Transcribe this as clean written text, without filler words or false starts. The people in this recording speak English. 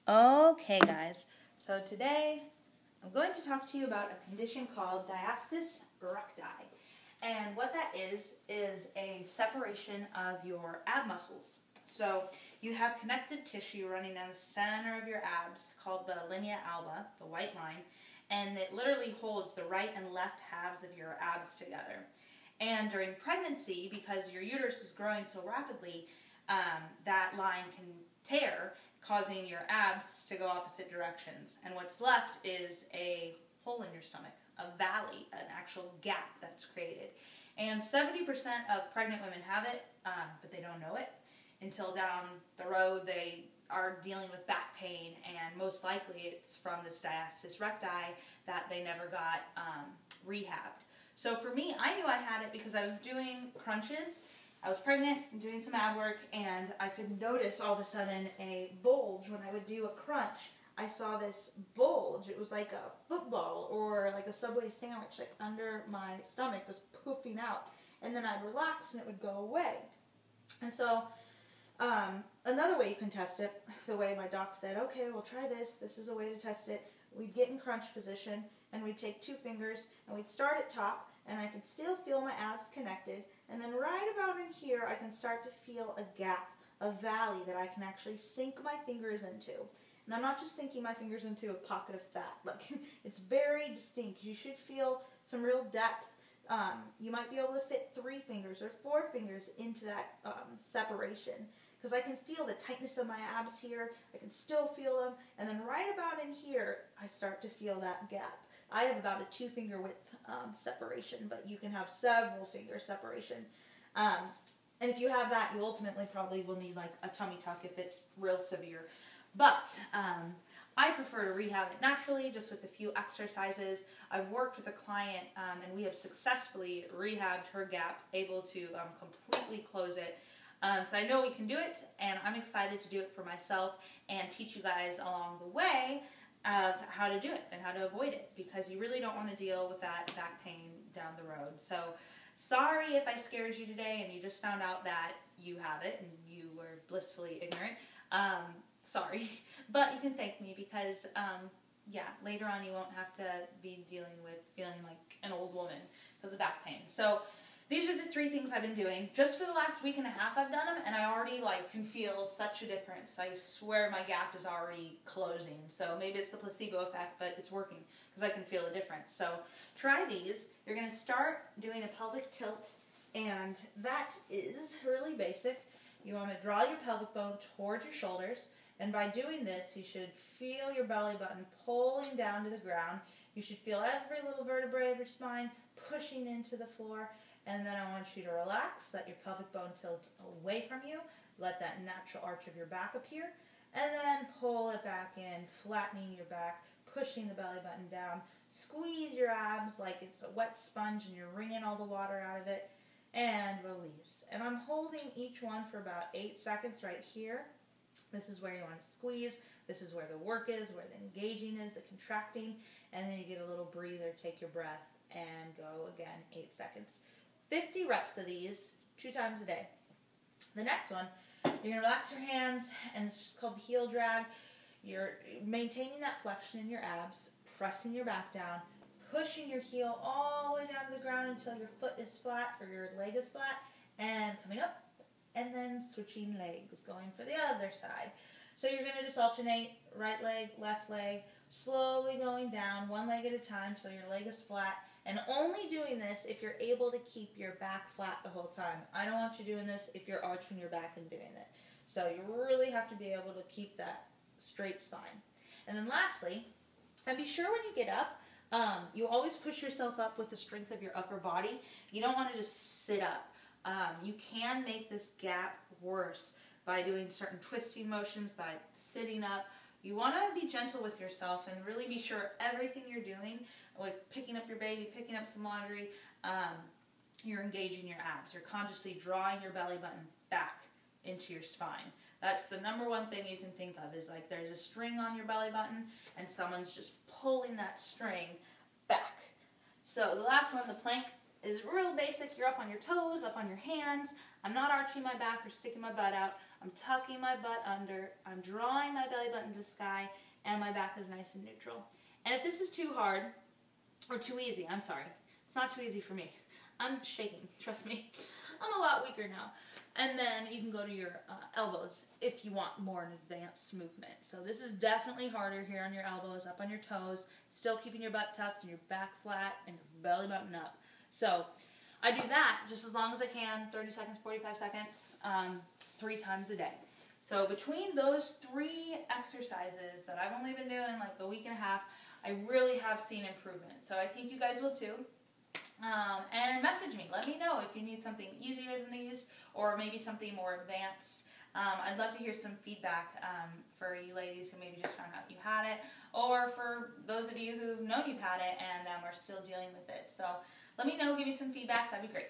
Okay guys, so today I'm going to talk to you about a condition called Diastasis Recti. And what that is a separation of your ab muscles. So you have connective tissue running down the center of your abs called the linea alba, the white line, and it literally holds the right and left halves of your abs together. And during pregnancy, because your uterus is growing so rapidly, that line can tear, causing your abs to go opposite directions. And what's left is a hole in your stomach, a valley, an actual gap that's created. And 70% of pregnant women have it, but they don't know it until down the road they are dealing with back pain, and most likely it's from this diastasis recti that they never got rehabbed. So for me, I knew I had it because I was doing crunches. I was pregnant and doing some ab work, and I could notice all of a sudden a bulge when I would do a crunch. I saw this bulge. It was like a football or like a Subway sandwich, like under my stomach, just poofing out. And then I'd relax and it would go away. And so another way you can test it, the way my doc said, okay, we'll try this. This is a way to test it. We'd get in crunch position and we'd take 2 fingers and we'd start at top, and I could still feel my abs connected. And then right about in here, I can start to feel a gap, a valley that I can actually sink my fingers into. And I'm not just sinking my fingers into a pocket of fat. Look, it's very distinct. You should feel some real depth. You might be able to fit 3 fingers or 4 fingers into that separation, because I can feel the tightness of my abs here. I can still feel them. And then right about in here, I start to feel that gap. I have about a 2-finger width separation, but you can have several finger separation. And if you have that, you ultimately probably will need like a tummy tuck if it's real severe. But I prefer to rehab it naturally, just with a few exercises. I've worked with a client, and we have successfully rehabbed her gap, able to completely close it. So I know we can do it, and I'm excited to do it for myself and teach you guys along the way of how to do it and how to avoid it, because you really don't want to deal with that back pain down the road. So sorry if I scared you today and you just found out that you have it and you were blissfully ignorant. Sorry, but you can thank me because, yeah, later on you won't have to be dealing with feeling like an old woman because of back pain. So these are the 3 things I've been doing. Just for the last week and a half I've done them, and I already can feel such a difference. I swear my gap is already closing. So maybe it's the placebo effect, but it's working because I can feel a difference. So try these. You're going to start doing a pelvic tilt, and that is really basic. You want to draw your pelvic bone towards your shoulders, and by doing this, you should feel your belly button pulling down to the ground. You should feel every little vertebrae of your spine pushing into the floor. And then I want you to relax, let your pelvic bone tilt away from you, let that natural arch of your back appear, and then pull it back in, flattening your back, pushing the belly button down. Squeeze your abs like it's a wet sponge and you're wringing all the water out of it, and release. And I'm holding each one for about 8 seconds right here. This is where you want to squeeze. This is where the work is, where the engaging is, the contracting, and then you get a little breather, take your breath, and go again, 8 seconds. 50 reps of these 2 times a day. The next one, you're going to relax your hands, and it's just called the heel drag. You're maintaining that flexion in your abs, pressing your back down, pushing your heel all the way down to the ground until your foot is flat or your leg is flat, and coming up, and then switching legs, going for the other side. So you're going to just alternate right leg, left leg, slowly going down, 1 leg at a time so your leg is flat. And only doing this if you're able to keep your back flat the whole time. I don't want you doing this if you're arching your back and doing it. So you really have to be able to keep that straight spine. And then lastly, and be sure when you get up, you always push yourself up with the strength of your upper body. You don't want to just sit up. You can make this gap worse by doing certain twisting motions, by sitting up. You want to be gentle with yourself and really be sure everything you're doing, like picking up your baby, picking up some laundry, you're engaging your abs. You're consciously drawing your belly button back into your spine. That's the #1 thing you can think of, is like there's a string on your belly button and someone's just pulling that string back. So the last one, the plank, is real basic. You're up on your toes, up on your hands. I'm not arching my back or sticking my butt out. I'm tucking my butt under, I'm drawing my belly button to the sky, and my back is nice and neutral. And if this is too hard, or too easy, I'm sorry. It's not too easy for me. I'm shaking, trust me. I'm a lot weaker now. And then you can go to your elbows if you want more an advanced movement. So this is definitely harder here on your elbows, up on your toes, still keeping your butt tucked and your back flat and your belly button up. So I do that just as long as I can, 30 seconds, 45 seconds, 3 times a day. So between those 3 exercises that I've only been doing like a week and a half, I really have seen improvement. So I think you guys will too. And message me. Let me know if you need something easier than these or maybe something more advanced. I'd love to hear some feedback for you ladies who maybe just found out you had it, or for those of you who've known you've had it and are still dealing with it. So let me know, give me some feedback. That'd be great.